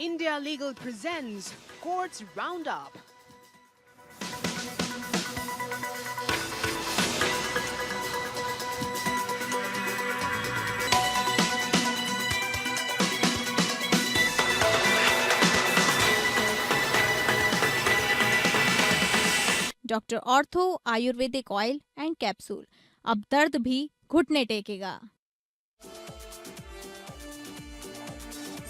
India Legal presents Courts Roundup. Doctor ortho Ayurvedic oil and capsule, अब दर्द भी घुटने टेकेगा।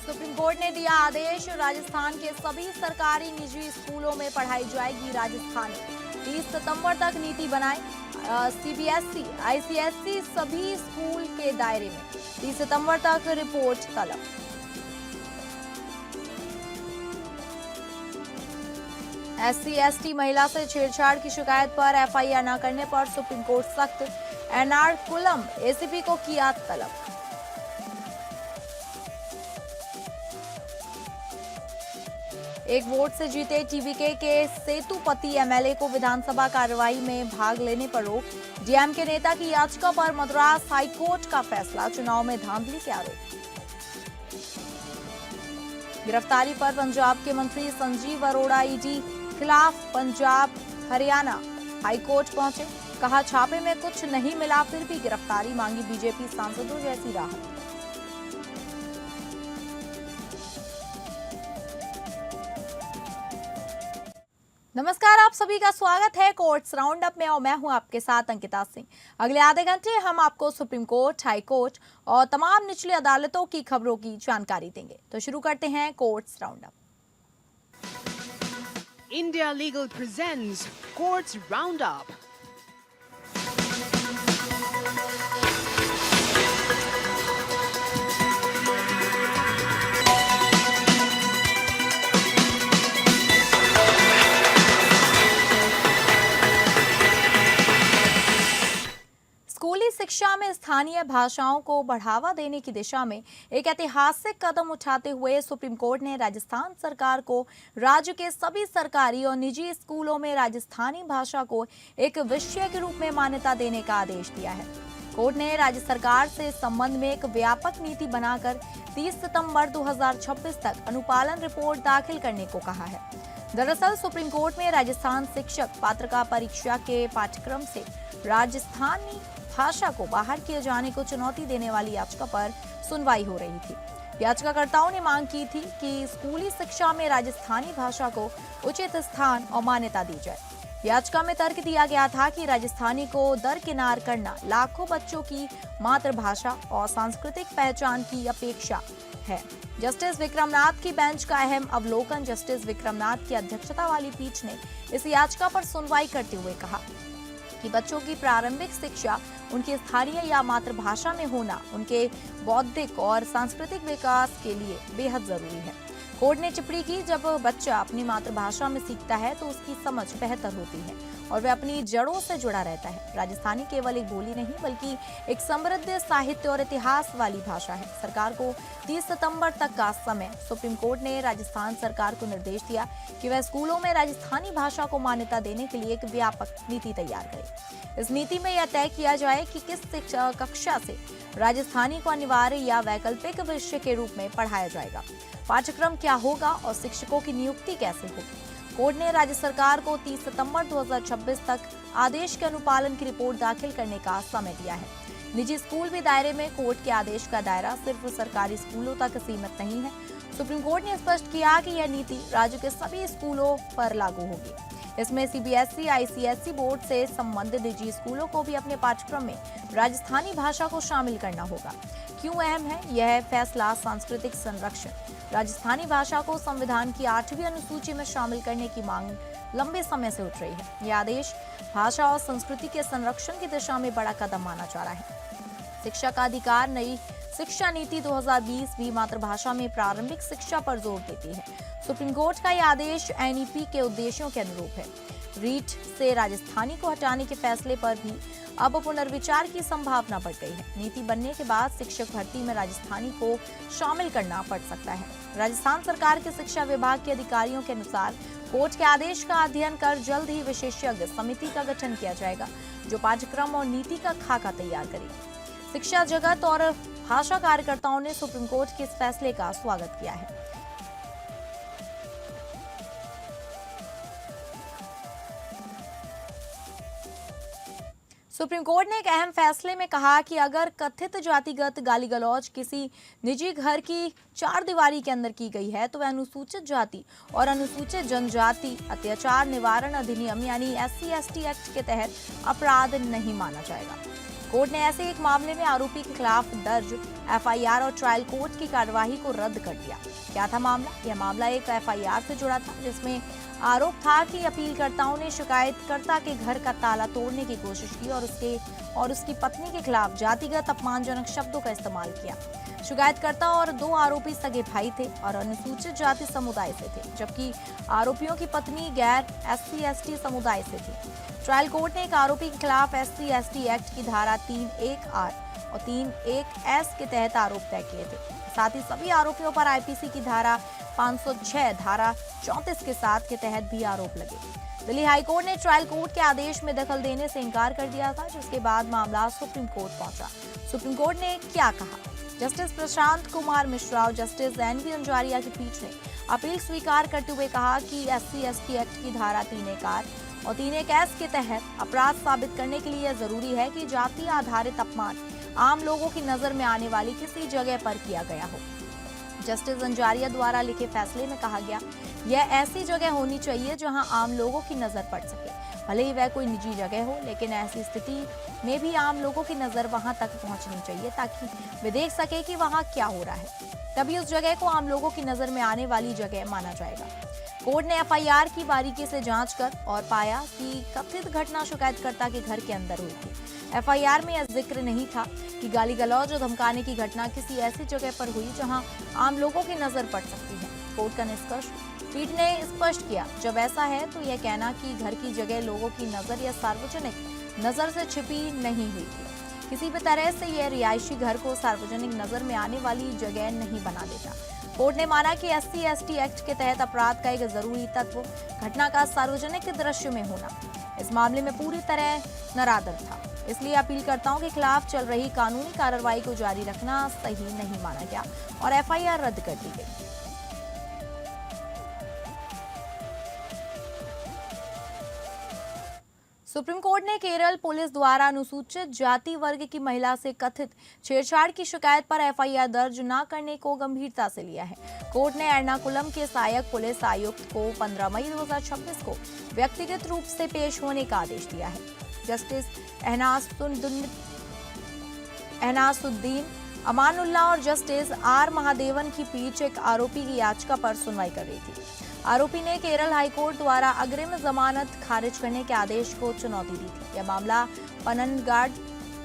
सुप्रीम कोर्ट ने दिया आदेश, राजस्थान के सभी सरकारी निजी स्कूलों में पढ़ाई जाएगी राजस्थानी। 30 सितंबर तक नीति बनाए। सीबीएसई, आईसीएसई सभी स्कूल के दायरे में। 30 सितंबर तक रिपोर्ट तलब। SC/ST महिला से छेड़छाड़ की शिकायत पर एफआईआर न करने पर सुप्रीम कोर्ट सख्त। एर्नाकुलम एसीपी को किया तलब। एक वोट से जीते टीवीके के सेतुपति एमएलए को विधानसभा कार्यवाही में भाग लेने पर रोक। डीएमके नेता की याचिका पर मद्रास हाईकोर्ट का फैसला। चुनाव में धांधली के आरोप। गिरफ्तारी पर पंजाब के मंत्री संजीव अरोड़ा ईडी खिलाफ पंजाब हरियाणा हाईकोर्ट पहुंचे। कहा छापे में कुछ नहीं मिला, फिर भी गिरफ्तारी मांगी। बीजेपी सांसदों जैसी राहत। नमस्कार, आप सभी का स्वागत है कोर्ट्स राउंड अप में और मैं हूं आपके साथ अंकिता सिंह। अगले आधे घंटे हम आपको सुप्रीम कोर्ट, हाई कोर्ट और तमाम निचली अदालतों की खबरों की जानकारी देंगे। तो शुरू करते हैं courts round up. India Legal presents Courts Roundup. स्कूली शिक्षा में स्थानीय भाषाओं को बढ़ावा देने की दिशा में एक ऐतिहासिक कदम उठाते हुए सुप्रीम कोर्ट ने राजस्थान सरकार को राज्य के सभी सरकारी और निजी स्कूलों में राजस्थानी भाषा को एक विषय के रूप में मान्यता देने का आदेश दिया है। कोर्ट ने राज्य सरकार से इस संबंध में एक व्यापक नीति बनाकर 30 सितंबर 2026 तक अनुपालन रिपोर्ट दाखिल करने को कहा है। दरअसल सुप्रीम कोर्ट में राजस्थान शिक्षक पात्रता परीक्षा के पाठ्यक्रम से राजस्थानी भाषा को बाहर किए जाने को चुनौती देने वाली याचिका पर सुनवाई हो रही थी। याचिकाकर्ताओं ने मांग की थी कि स्कूली शिक्षा में राजस्थानी भाषा को उचित स्थान और मान्यता दी जाए। याचिका में तर्क दिया गया था कि राजस्थानी को दरकिनार करना लाखों बच्चों की मातृभाषा और सांस्कृतिक पहचान की अपेक्षा है। जस्टिस विक्रमनाथ की बेंच का अहम अवलोकन। जस्टिस विक्रमनाथ की अध्यक्षता वाली पीठ ने इस याचिका पर सुनवाई करते हुए कहा कि बच्चों की प्रारंभिक शिक्षा उनकी स्थानीय या मातृभाषा में होना उनके बौद्धिक और सांस्कृतिक विकास के लिए बेहद जरूरी है। कोर्ट ने टिप्पणी की, जब बच्चा अपनी मातृभाषा में सीखता है तो उसकी समझ बेहतर होती है और वह अपनी जड़ों से जुड़ा रहता है। राजस्थानी केवल एक बोली नहीं बल्कि एक समृद्ध साहित्य और इतिहास वाली भाषा है। सरकार को 30 सितंबर तक का समय। सुप्रीम कोर्ट ने राजस्थान सरकार को निर्देश दिया कि वह स्कूलों में राजस्थानी भाषा को मान्यता देने के लिए एक व्यापक नीति तैयार करे। इस नीति में यह तय किया जाए कि किस कक्षा से राजस्थानी को अनिवार्य या वैकल्पिक विषय के रूप में पढ़ाया जाएगा, पाठ्यक्रम क्या होगा और शिक्षकों की नियुक्ति कैसे होगी। कोर्ट ने राज्य सरकार को 30 सितंबर 2026 तक आदेश के अनुपालन की रिपोर्ट दाखिल करने का समय दिया है। निजी स्कूल भी दायरे में। कोर्ट के आदेश का दायरा सिर्फ सरकारी स्कूलों तक सीमित नहीं है। सुप्रीम कोर्ट ने स्पष्ट किया कि यह नीति राज्य के सभी स्कूलों पर लागू होगी। इसमें सीबीएसई, आईसीएसई बोर्ड से संबंधित निजी स्कूलों को भी अपने पाठ्यक्रम में राजस्थानी भाषा को शामिल करना होगा। क्यों अहम है यह फैसला? सांस्कृतिक संरक्षण। राजस्थानी भाषा को संविधान की 8वीं अनुसूची में शामिल करने की मांग लंबे समय से उठ रही है। यह आदेश भाषा और संस्कृति के संरक्षण की दिशा में बड़ा कदम माना जा रहा है। शिक्षा का अधिकार। नई शिक्षा नीति 2020 भी मातृभाषा में प्रारंभिक शिक्षा पर जोर देती है। सुप्रीम कोर्ट का यह आदेश एनईपी के उद्देश्यों के अनुरूप है। रीट से राजस्थानी को हटाने के फैसले पर भी अब पुनर्विचार की संभावना बढ़ गई है। नीति बनने के बाद शिक्षक भर्ती में राजस्थानी को शामिल करना पड़ सकता है। राजस्थान सरकार के शिक्षा विभाग के अधिकारियों के अनुसार कोर्ट के आदेश का अध्ययन कर जल्द ही विशेषज्ञ समिति का गठन किया जाएगा, जो पाठ्यक्रम और नीति का खाका तैयार करेगी। शिक्षा जगत और भाषा कार्यकर्ताओं ने सुप्रीम कोर्ट के इस फैसले का स्वागत किया है। सुप्रीम कोर्ट ने एक अहम फैसले में कहा कि अगर कथित जातिगत गाली गलौज किसी निजी घर की चार दीवारी के अंदर की गई है तो वह अनुसूचित जाति और अनुसूचित जनजाति अत्याचार निवारण अधिनियम यानी SC/ST एक्ट के तहत अपराध नहीं माना जाएगा। कोर्ट ने ऐसे एक मामले में आरोपी के खिलाफ दर्ज FIR और ट्रायल कोर्ट की कार्यवाही को रद्द कर दिया। क्या था मामला? यह मामला एक FIR से जुड़ा था जिसमें आरोप था कि अपीलकर्ताओं ने शिकायतकर्ता के घर का ताला तोड़ने की कोशिश की और उसकी पत्नी के खिलाफ जातिगत अपमानजनक शब्दों का इस्तेमाल किया। शिकायतकर्ता और दो आरोपी सगे भाई थे और अनुसूचित जाति समुदाय से थे, जबकि आरोपियों की पत्नी गैर SC/ST समुदाय से थी। ट्रायल कोर्ट ने एक आरोपी के खिलाफ SC/ST एक्ट की धारा 3(1)R और 3(1)S के तहत आरोप तय किए थे। साथ ही सभी आरोपियों पर IPC की धारा 506, धारा 34 के साथ के तहत भी आरोप लगे। दिल्ली हाईकोर्ट ने ट्रायल कोर्ट के आदेश में दखल देने से इनकार कर दिया था, जिसके बाद मामला सुप्रीम कोर्ट पहुंचा। सुप्रीम कोर्ट ने क्या कहा? जस्टिस प्रशांत कुमार मिश्रा और जस्टिस NV अंजारिया की पीठ ने अपील स्वीकार करते हुए कहा कि SC/ST एक्ट की धारा 3(1)R और 3(1)S के तहत अपराध साबित करने के लिए जरूरी है कि जाति आधारित अपमान आम लोगों की नजर में आने वाली किसी जगह पर किया गया हो। जस्टिस अंजारिया द्वारा लिखे फैसले में कहा गया, यह ऐसी जगह होनी चाहिए जहां आम लोगों की नजर पड़ सके, भले ही वह कोई निजी जगह हो, लेकिन ऐसी स्थिति में भी आम लोगों की नजर वहां तक पहुंचनी चाहिए ताकि वे देख सके कि वहां क्या हो रहा है। तभी उस जगह को आम लोगों की नजर में आने वाली जगह माना जाएगा। कोर्ट ने FIR की बारीकी से जांच कर और पाया कि कथित घटना शिकायतकर्ता के घर के अंदर हुई थी। FIR में यह जिक्र नहीं था कि गाली गलौज और धमकाने की घटना किसी ऐसी जगह पर हुई जहां आम लोगों की नजर पड़ सकती है। कोर्ट का निष्कर्ष पीठ ने स्पष्ट किया, जब ऐसा है तो यह कहना कि घर की जगह लोगों की नजर या सार्वजनिक नजर से छिपी नहीं हुई थी, किसी भी तरह से यह रिहायशी घर को सार्वजनिक नजर में आने वाली जगह नहीं बना देता। कोर्ट ने माना कि SC/ST एक्ट के तहत अपराध का एक जरूरी तत्व घटना का सार्वजनिक दृश्य में होना इस मामले में पूरी तरह नरादर था, इसलिए अपीलकर्ताओं के खिलाफ चल रही कानूनी कार्रवाई को जारी रखना सही नहीं माना गया और FIR रद्द कर दी गई। सुप्रीम कोर्ट ने केरल पुलिस द्वारा अनुसूचित जाति वर्ग की महिला से कथित छेड़छाड़ की शिकायत पर FIR दर्ज न करने को गंभीरता से लिया है। कोर्ट ने एर्नाकुलम के सहायक पुलिस आयुक्त को 15 मई 2026 को व्यक्तिगत रूप से पेश होने का आदेश दिया है। जस्टिस एहनासुद्दीन अमानुल्लाह और जस्टिस R महादेवन की पीठ एक आरोपी की याचिका पर सुनवाई कर रही थी। आरोपी ने केरल हाईकोर्ट द्वारा अग्रिम जमानत खारिज करने के आदेश को चुनौती दी थी। यह मामला पननगाड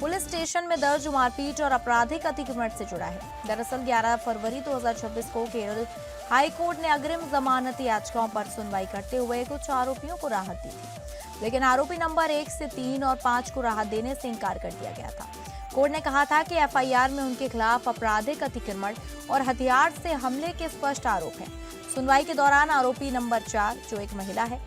पुलिस स्टेशन में दर्ज मारपीट और आपराधिक अतिक्रमण से जुड़ा है। दरअसल 11 फरवरी 2026 को केरल हाईकोर्ट ने अग्रिम जमानत याचिकाओं पर सुनवाई करते हुए कुछ आरोपियों को राहत दी थी, लेकिन आरोपी नंबर 1 से 3 और 5 को राहत देने से इनकार कर दिया गया था। कोर्ट ने कहा था कि FIR में उनके खिलाफ आपराधिक अतिक्रमण और हथियार से हमले के स्पष्ट आरोप हैं। सुनवाई के दौरान आरोपी नंबर 4, जो एक महिला है,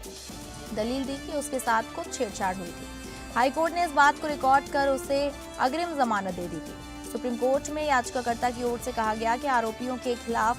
दलील दी कि उसके साथ कुछ छेड़छाड़ हुई थी। हाईकोर्ट ने इस बात को रिकॉर्ड कर उसे अग्रिम जमानत दे दी थी। सुप्रीम कोर्ट में याचिकाकर्ता की ओर से कहा गया कि आरोपियों के खिलाफ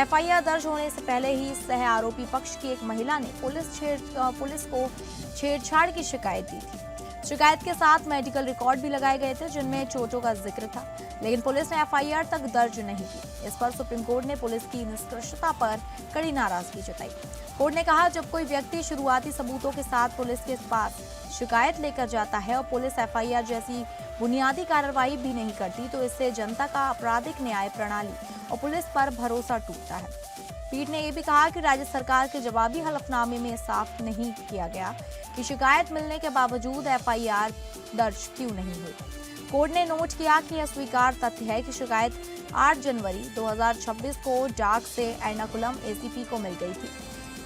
FIR दर्ज होने से पहले ही सह आरोपी पक्ष की एक महिला ने पुलिस को छेड़छाड़ की शिकायत दी थी। शिकायत के साथ मेडिकल रिकॉर्ड भी लगाए गए थे जिनमें चोटों का जिक्र था, लेकिन पुलिस ने FIR तक दर्ज नहीं की। इस पर सुप्रीम कोर्ट ने पुलिस की निष्पक्षता पर कड़ी नाराजगी जताई। कोर्ट ने कहा, जब कोई व्यक्ति शुरुआती सबूतों के साथ पुलिस के पास शिकायत लेकर जाता है और पुलिस FIR जैसी बुनियादी कार्रवाई भी नहीं करती, तो इससे जनता का आपराधिक न्याय प्रणाली और पुलिस पर भरोसा टूटता है। पीठ ने यह भी कहा कि राज्य सरकार के जवाबी हलफनामे में साफ नहीं किया गया कि शिकायत मिलने के बावजूद FIR दर्ज क्यों नहीं हुई। कोर्ट ने नोट किया कि यह स्वीकार तथ्य है कि शिकायत 8 जनवरी 2026 को डाक से एर्नाकुलम ACP को मिल गई थी।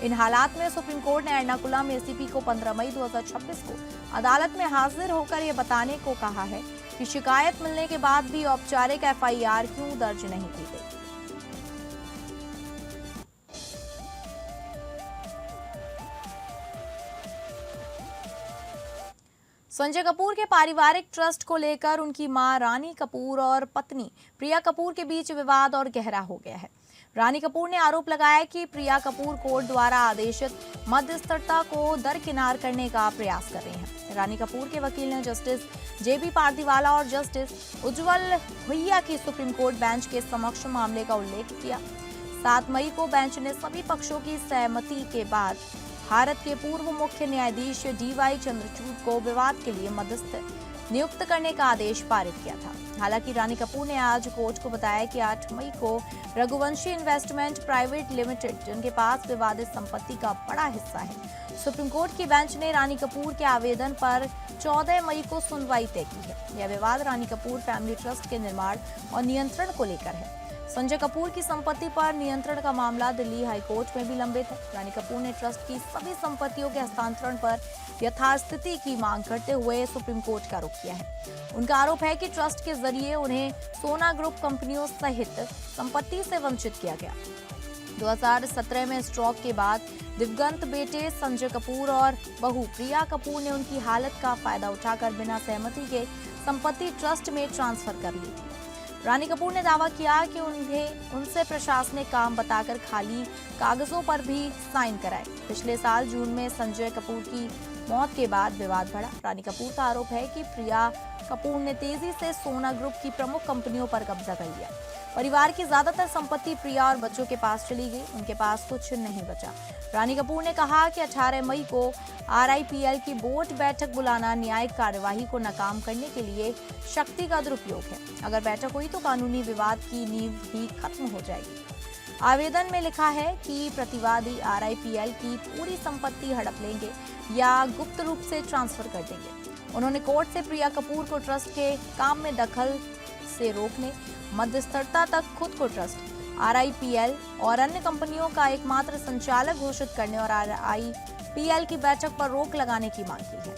इन हालात में सुप्रीम कोर्ट ने एर्नाकुलम ACP को 15 मई 2026 को अदालत में हाजिर होकर यह बताने को कहा है कि शिकायत मिलने के बाद भी औपचारिक FIR क्यों दर्ज नहीं की गई। संजय कपूर के पारिवारिक ट्रस्ट को लेकर उनकी मां रानी कपूर और पत्नी प्रिया कपूर के बीच विवाद और गहरा हो गया है। रानी कपूर ने आरोप लगाया कि प्रिया कपूर कोर्ट द्वारा आदेशित मध्यस्थता को दरकिनार करने का प्रयास कर रही हैं। रानी कपूर के वकील ने जस्टिस जेबी पारदीवाला और जस्टिस उज्जवल भुइया की सुप्रीम कोर्ट बेंच के समक्ष मामले का उल्लेख किया। 7 मई को बेंच ने सभी पक्षों की सहमति के बाद भारत के पूर्व मुख्य न्यायाधीश डीवाई चंद्रचूड़ को विवाद के लिए मध्यस्थ नियुक्त करने का आदेश पारित किया था। हालांकि रानी कपूर ने आज कोर्ट को बताया कि 8 मई को रघुवंशी इन्वेस्टमेंट प्राइवेट लिमिटेड, जिनके पास विवादित संपत्ति का बड़ा हिस्सा है, सुप्रीम कोर्ट की बेंच ने रानी कपूर के आवेदन पर 14 मई को सुनवाई तय की है। यह विवाद रानी कपूर फैमिली ट्रस्ट के निर्माण और नियंत्रण को लेकर है। संजय कपूर की संपत्ति पर नियंत्रण का मामला दिल्ली हाईकोर्ट में भी लंबित है। रानी कपूर ने ट्रस्ट की सभी संपत्तियों के हस्तांतरण पर यथास्थिति की मांग करते हुए सुप्रीम कोर्ट का रुख किया है। उनका आरोप है कि ट्रस्ट के जरिए उन्हें सोना ग्रुप कंपनियों सहित संपत्ति से वंचित किया गया। 2017 में स्ट्रोक के बाद दिवंगत बेटे संजय कपूर और बहू प्रिया कपूर ने उनकी हालत का फायदा उठाकर बिना सहमति के संपत्ति ट्रस्ट में ट्रांसफर कर ली थी। रानी कपूर ने दावा किया कि उनसे प्रशासनिक काम बताकर खाली कागजों पर भी साइन कराए। पिछले साल जून में संजय कपूर की मौत के बाद विवाद बढ़ा। रानी कपूर का आरोप है कि प्रिया कपूर ने तेजी से सोना ग्रुप की प्रमुख कंपनियों पर कब्जा कर लिया। परिवार की ज्यादातर संपत्ति प्रिया और बच्चों के पास चली गई, उनके पास कुछ नहीं बचा। रानी कपूर ने कहा कि 18 मई को RIPL की बोर्ड बैठक बुलाना न्यायिक कार्यवाही को नाकाम करने के लिए शक्ति का दुरुपयोग है। अगर बैठक हुई तो कानूनी विवाद की नींव ही खत्म हो जाएगी। आवेदन में लिखा है कि प्रतिवादी RIPL की पूरी संपत्ति हड़प लेंगे या गुप्त रूप से ट्रांसफर कर देंगे। उन्होंने कोर्ट से प्रिया कपूर को ट्रस्ट के काम में दखल से रोकने, मध्यस्थता तक खुद को ट्रस्ट, RIPL और अन्य कंपनियों का एकमात्र संचालक घोषित करने और RIPL की बैठक पर रोक लगाने की मांग की है।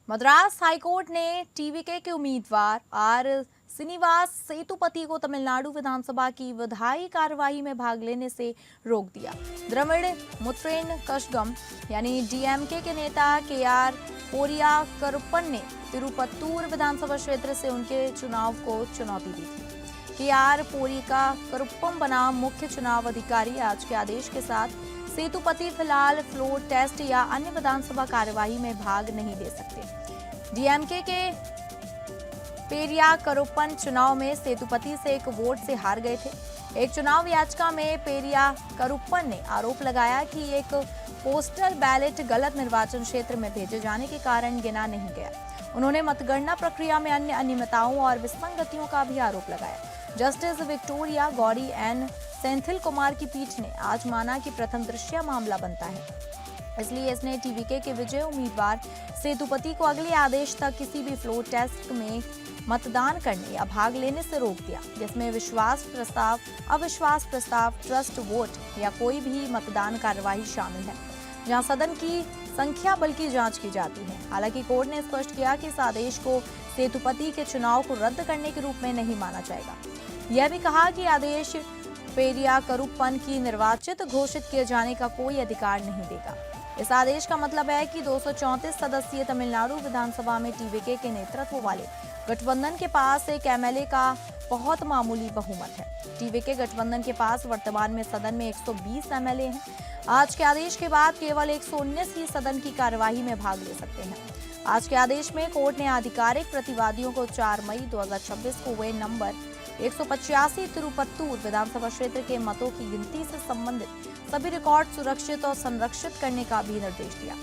मद्रास हाईकोर्ट ने TVK के उम्मीदवार R श्रीनिवास सेतुपति को तमिलनाडु विधानसभा की विधायी कार्यवाही में भाग लेने से रोक दिया। द्रविड़ मुत्रेन कशगम यानी DMK के नेता KR पोरिया करुप्पन ने तिरुपत्तूर विधानसभा क्षेत्र से उनके चुनाव को चुनौती दी थी। KR पोरिका करुप्पम बना मुख्य चुनाव अधिकारी। आज के आदेश के साथ सेतुपति फिलहाल फ्लोर टेस्ट या अन्य विधानसभा कार्यवाही में भाग नहीं ले सकते। DMK के पेरिया करुप्पन चुनाव में सेतुपति से एक वोट से हार गए थे। एक चुनाव याचिका में पेरिया करुप्पन ने आरोप लगाया कि एक पोस्टल बैलेट गलत निर्वाचन क्षेत्र में भेजे जाने के कारण गिना नहीं गया। उन्होंने मतगणना प्रक्रिया में अन्य अनियमितताओं और विसंगतियों का भी आरोप लगाया। Justice Victoria Gowri N Senthil Kumar की पीठ ने आज माना कि प्रथम दृष्टया मामला बनता है, इसलिए इसने TVK के विजयी उम्मीदवार सेतुपति को अगले आदेश तक किसी भी फ्लोर टेस्ट में मतदान करने या भाग लेने से रोक दिया, जिसमें विश्वास प्रस्ताव, अविश्वास प्रस्ताव, ट्रस्ट वोट या कोई भी मतदान कार्यवाही शामिल है, जहां सदन की संख्या बल की जांच की जाती है। हालांकि कोर्ट ने स्पष्ट किया कि इस आदेश को सेतुपति के चुनाव को रद्द करने के रूप में नहीं माना जाएगा। यह भी कहा कि आदेश पेरिया करुप्पन की निर्वाचित घोषित किए जाने का कोई अधिकार नहीं देगा। इस आदेश का मतलब है कि 234 सदस्यीय तमिलनाडु विधानसभा में TVK के नेतृत्व वाले गठबंधन के पास एक MLA का बहुत मामूली बहुमत है। TVK गठबंधन के पास वर्तमान में सदन में 120 MLA हैं। आज के आदेश के बाद केवल 119 ही सदन की कार्यवाही में भाग ले सकते हैं। आज के आदेश में कोर्ट ने आधिकारिक प्रतिवादियों को 4 मई 2026 को हुए नंबर 185 तिरुपत्तूर विधानसभा क्षेत्र के मतों की गिनती से संबंधित सभी रिकॉर्ड सुरक्षित और संरक्षित करने का भी निर्देश दिया।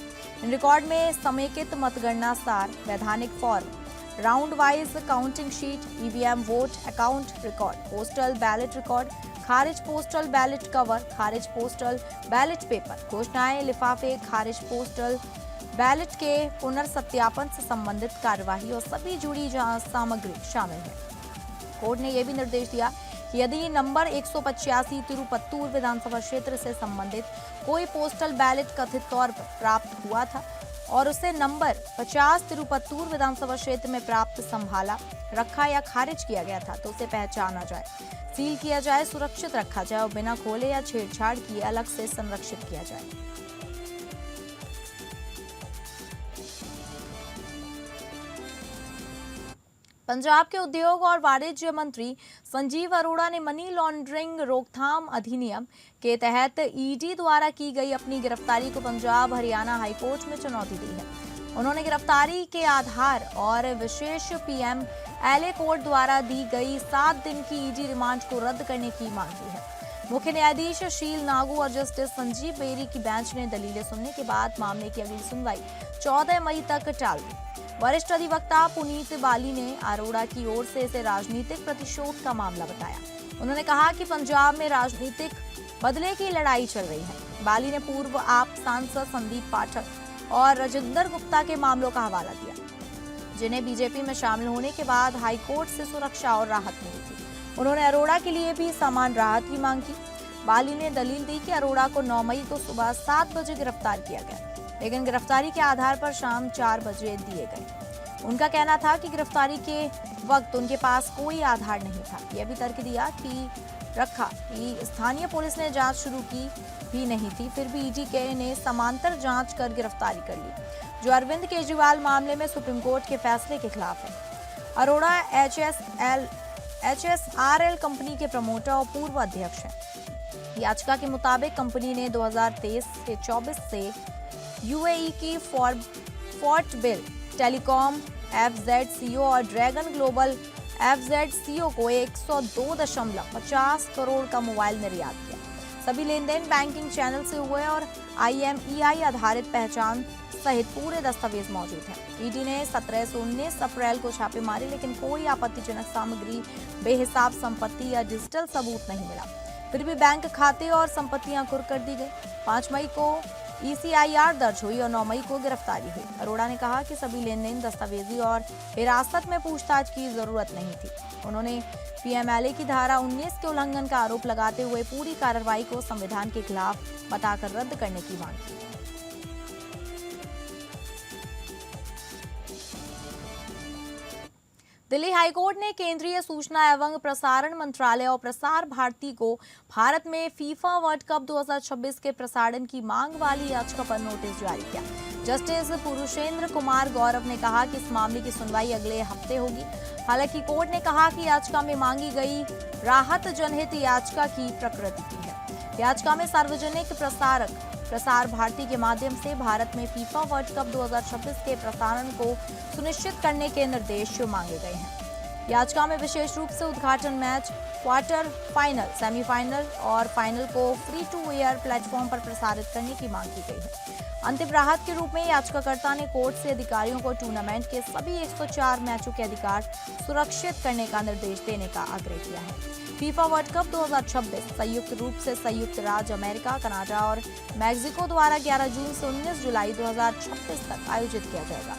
इन रिकॉर्ड में समेकित मतगणना सार, वैधानिक form, round wise counting sheet, EVM vote account record, postal ballot record, खारिज पोस्टल बैलेट कवर, खारिज पोस्टल बैलेट पेपर, घोषणाएं, लिफाफे, खारिज पोस्टल बैलेट के पुनर्सत्यापन से संबंधित कार्यवाही और सभी जुड़ी सामग्री शामिल है। कोर्ट ने यह भी निर्देश दिया कि यदि नंबर 185 तिरुपत्तूर विधानसभा क्षेत्र से संबंधित कोई पोस्टल बैलेट कथित तौर पर प्राप्त हुआ था और उसे नंबर 50 तिरुपत्तूर विधानसभा क्षेत्र में प्राप्त, संभाला, रखा या खारिज किया गया था तो उसे पहचाना जाए, सील किया जाए, सुरक्षित रखा जाए और बिना खोले या छेड़छाड़ किए अलग से संरक्षित किया जाए। पंजाब के उद्योग और वाणिज्य मंत्री संजीव अरोड़ा ने मनी लॉन्ड्रिंग रोकथाम अधिनियम के तहत ईडी द्वारा की गई अपनी गिरफ्तारी को पंजाब हरियाणा हाईकोर्ट में चुनौती दी है। उन्होंने गिरफ्तारी के आधार और विशेष पीएमएलए कोर्ट द्वारा दी गई 7 दिन की ईडी रिमांड को रद्द करने की मांग की है। मुख्य न्यायाधीश शील नागू और जस्टिस संजीव बेरी की बेंच ने दलीलें सुनने के बाद मामले की अगली सुनवाई 14 मई तक टाल दी। वरिष्ठ अधिवक्ता पुनीत बाली ने अरोड़ा की ओर से इसे राजनीतिक प्रतिशोध का मामला बताया। उन्होंने कहा कि पंजाब में राजनीतिक बदले की लड़ाई चल रही है। बाली ने पूर्व आप सांसद संदीप पाठक और राजेंद्र गुप्ता के मामलों का हवाला दिया, जिन्हें बीजेपी में शामिल होने के बाद हाईकोर्ट से सुरक्षा और राहत मिली थी। उन्होंने अरोड़ा के लिए भी समान राहत की मांग की। बाली ने दलील दी कि अरोड़ा को 9 मई को सुबह 7 बजे गिरफ्तार किया गया, लेकिन गिरफ्तारी के आधार पर शाम 4 बजे दिए गए। उनका कहना था कि गिरफ्तारी के वक्त उनके पास कोई आधार नहीं था। यह भी तर्क दिया कि स्थानीय पुलिस ने जांच शुरू की भी नहीं थी, फिर भी ईडी ने समांतर जांच कर गिरफ्तारी कर ली, जो अरविंद केजरीवाल मामले में सुप्रीम कोर्ट के फैसले के खिलाफ है। अरोड़ा HSRL कंपनी के प्रमोटर और पूर्व अध्यक्ष हैं। याचिका के मुताबिक कंपनी ने 2023 से 24 से यूएई की फोर्ट बिल टेलीकॉम FZCO और ड्रैगन ग्लोबल FZCO को 102.50 करोड़ का मोबाइल निर्यात किया। सभी लेन देन बैंकिंग चैनल से हुए और IMEI आधारित पहचान सहित पूरे दस्तावेज मौजूद हैं। ईडी ने 17 से 19 अप्रैल को छापे मारे, लेकिन कोई आपत्तिजनक सामग्री, बेहिसाब संपत्ति या डिजिटल सबूत नहीं मिला। फिर भी बैंक खाते और संपत्तियां कुर्क कर दी गई। 5 मई को ECIR दर्ज हुई और 9 मई को गिरफ्तारी हुई। अरोड़ा ने कहा कि सभी लेन देन दस्तावेजी और हिरासत में पूछताछ की जरूरत नहीं थी। उन्होंने पीएमएलए की धारा 19 के उल्लंघन का आरोप लगाते हुए पूरी कार्रवाई को संविधान के खिलाफ बताकर रद्द करने की मांग की। दिल्ली हाईकोर्ट ने केंद्रीय सूचना एवं प्रसारण मंत्रालय और प्रसार भारती को भारत में फीफा वर्ल्ड कप 2026 के प्रसारण की मांग वाली याचिका पर नोटिस जारी किया। जस्टिस पुरुषेंद्र कुमार गौरव ने कहा कि इस मामले की सुनवाई अगले हफ्ते होगी। हालांकि कोर्ट ने कहा कि याचिका में मांगी गई राहत जनहित याचिका की प्रकृति की है। याचिका में सार्वजनिक प्रसार भारती के माध्यम से भारत में फीफा वर्ल्ड कप 2026 के प्रसारण को सुनिश्चित करने के निर्देश मांगे गए हैं। याचिका में विशेष रूप से उद्घाटन मैच, क्वार्टर फाइनल, सेमीफाइनल और फाइनल को फ्री टू एयर प्लेटफॉर्म पर प्रसारित करने की मांग की गई है। अंतिम राहत के रूप में याचिकाकर्ता ने कोर्ट से अधिकारियों को टूर्नामेंट के सभी 104 मैचों के अधिकार सुरक्षित करने का निर्देश देने का आग्रह किया है। फीफा वर्ल्ड कप 2026 संयुक्त रूप से संयुक्त राज्य अमेरिका, कनाडा और मैक्सिको द्वारा 11 जून से 19 जुलाई 2026 तक आयोजित किया जाएगा।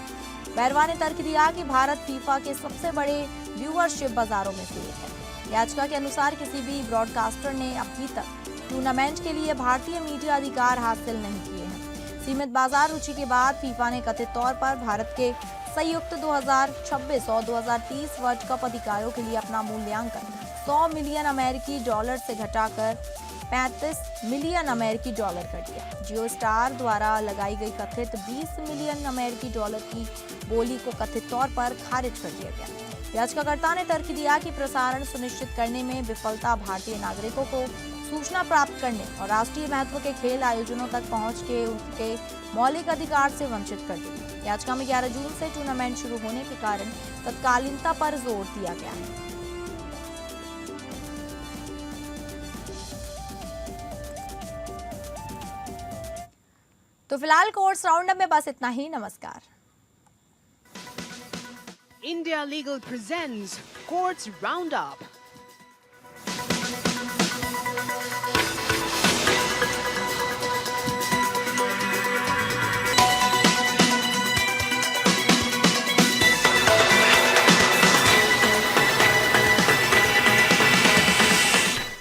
बैरवा ने तर्क दिया कि भारत फीफा के सबसे बड़े व्यूअरशिप बाजारों में से एक है। याचिका के अनुसार किसी भी ब्रॉडकास्टर ने अभी तक टूर्नामेंट के लिए भारतीय मीडिया अधिकार हासिल नहीं किए हैं। सीमित बाजार रुचि के बाद फीफा ने कथित तौर पर भारत के संयुक्त 2026 और 2030 वर्ल्ड कप अधिकारों के लिए अपना मूल्यांकन 100 मिलियन अमेरिकी डॉलर से घटाकर 35 मिलियन अमेरिकी डॉलर कर दिया। जियो स्टार द्वारा लगाई गई कथित 20 मिलियन अमेरिकी डॉलर की बोली को कथित तौर पर खारिज कर दिया गया। याचिकाकर्ता ने तर्क दिया कि प्रसारण सुनिश्चित करने में विफलता भारतीय नागरिकों को सूचना प्राप्त करने और राष्ट्रीय महत्व के खेल आयोजनों तक पहुंच के उनके मौलिक अधिकार से वंचित कर दी। याचिका में 11 जून से टूर्नामेंट शुरू होने के कारण तत्कालीनता पर जोर दिया गया है। तो फिलहाल कोर्ट्स राउंडअप में बस इतना ही। नमस्कार। India Legal presents Courts Roundup.